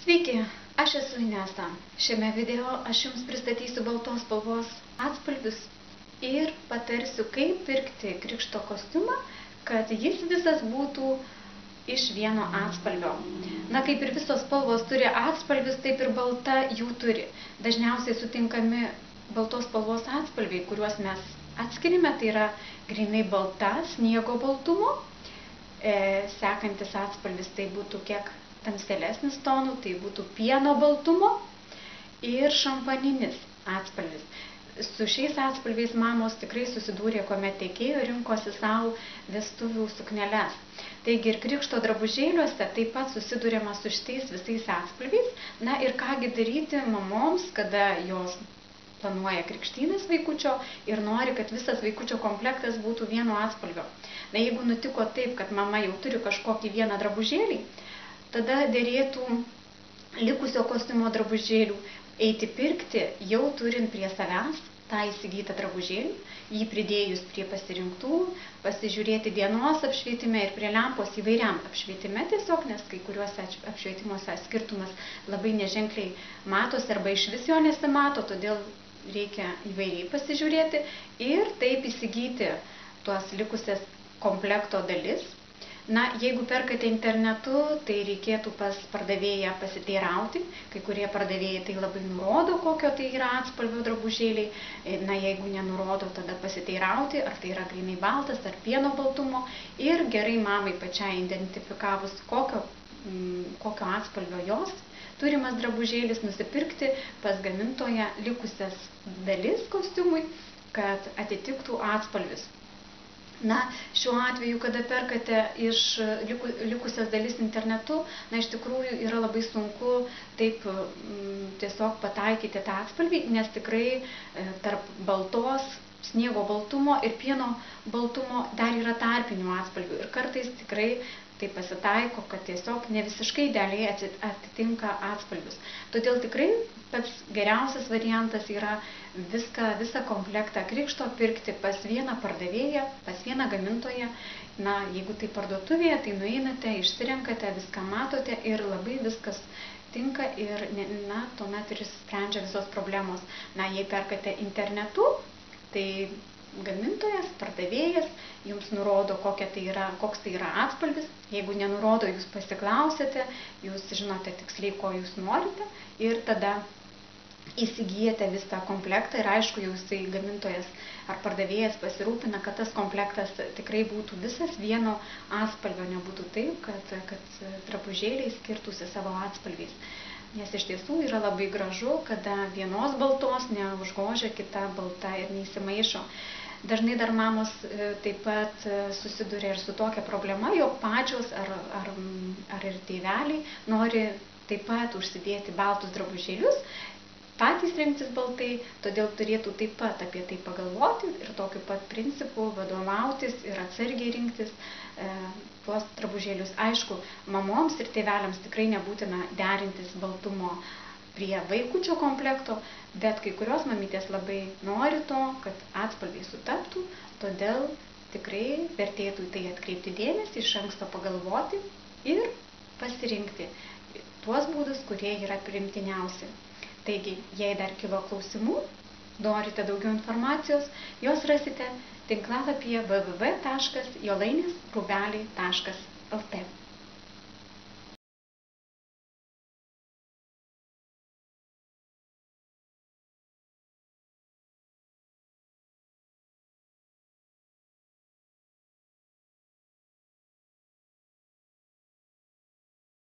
Sveiki, aš esu Inesa. Šiame video aš jums pristatysiu baltos spalvos atspalvius ir patarsiu, kaip pirkti krikšto kostiumą, kad jis visas būtų iš vieno atspalvio. Na, kaip ir visos spalvos turi atspalvius, taip ir balta jų turi. Dažniausiai sutinkami baltos spalvos atspalviai, kuriuos mes atskirime, tai yra grynai balta, sniego baltumo. Sekantis atspalvis tai būtų kiek tamselesnis tonų, tai būtų pieno baltumo ir šampaninis atspalvis. Su šiais atspalviais mamos tikrai susidūrė, kuomet tekėjo rinkosi savo vestuvių sukneles. Taigi ir krikšto drabužėliuose taip pat susidūrėma su šitais visais atspalviais. Na ir kągi daryti mamoms, kada jos planuoja krikštynas vaikučio ir nori, kad visas vaikučio komplektas būtų vieno atspalvio. Na, jeigu nutiko taip, kad mama jau turi kažkokį vieną drabužėlį, tada dėrėtų likusio kostiumo drabužėlių eiti pirkti, jau turint prie savęs tą įsigytą drabužėlį, jį pridėjus prie pasirinktų, pasižiūrėti dienos apšvietime ir prie lempos įvairiam apšvietime tiesiog, nes kai kuriuose apšvietimuose skirtumas labai neženkliai matosi arba iš vis jo nesimato, todėl reikia įvairiai pasižiūrėti ir taip įsigyti tuos likusias komplekto dalis. Na, jeigu perkate internetu, tai reikėtų pas pardavėją pasiteirauti. Kai kurie pardavėjai tai labai nurodo, kokio tai yra atspalvio drabužėliai. Na, jeigu nenurodo, tada pasiteirauti, ar tai yra grynai baltas, ar pieno baltumo. Ir gerai mamai pačiai identifikavus, kokio atspalvio jos turimas drabužėlis, nusipirkti pas gamintoją likusias dalis kostiumui, kad atitiktų atspalvis. Na, šiuo atveju, kada perkate iš likusias dalis internetu, na, iš tikrųjų yra labai sunku taip tiesiog pataikyti tą atspalvį, nes tikrai tarp baltos, sniego baltumo ir pieno baltumo dar yra tarpinių atspalvių. Ir kartais tikrai tai pasitaiko, kad tiesiog ne visiškai idealiai atitinka atspalvius. Todėl tikrai pats geriausias variantas yra visą komplektą krikšto pirkti pas vieną pardavėją, pas vieną gamintoją. Na, jeigu tai parduotuvėje, tai nueinate, išsirenkate, viską matote ir labai viskas tinka ir, na, tuomet ir sprendžia visos problemos. Na, jei perkate internetu, tai gamintojas, pardavėjas jums nurodo, koks tai yra atspalvis. Jeigu nenurodo, jūs pasiklausėte, jūs žinote tiksliai, ko jūs norite ir tada įsigijate visą komplektą ir aišku, jisai gamintojas ar pardavėjas pasirūpina, kad tas komplektas tikrai būtų visas vieno atspalvio, nebūtų taip, kad drabužėliai skirtųsi savo atspalviais. Nes iš tiesų yra labai gražu, kada vienos baltos neužgožia kita balta ir neįsimaišo. Dažnai dar mamos taip pat susiduria ir su tokia problema, jog pačios ar ir tėveliai nori taip pat užsidėti baltus drabužėlius, patys rinktis baltai, todėl turėtų taip pat apie tai pagalvoti ir tokiu pat principu vadovautis ir atsargiai rinktis tuos drabužėlius. Aišku, mamoms ir tėveliams tikrai nebūtina derintis baltumo prie vaikučio komplekto, bet kai kurios mamytės labai nori to, kad atspalviai sutaptų, todėl tikrai vertėtų į tai atkreipti dėmesį, iš anksto pagalvoti ir pasirinkti tuos būdus, kurie yra priimtiniausi. Taigi, jei dar kilo klausimų, norite daugiau informacijos, jos rasite tinklalapyje www.jolainesrūbeliai.lt.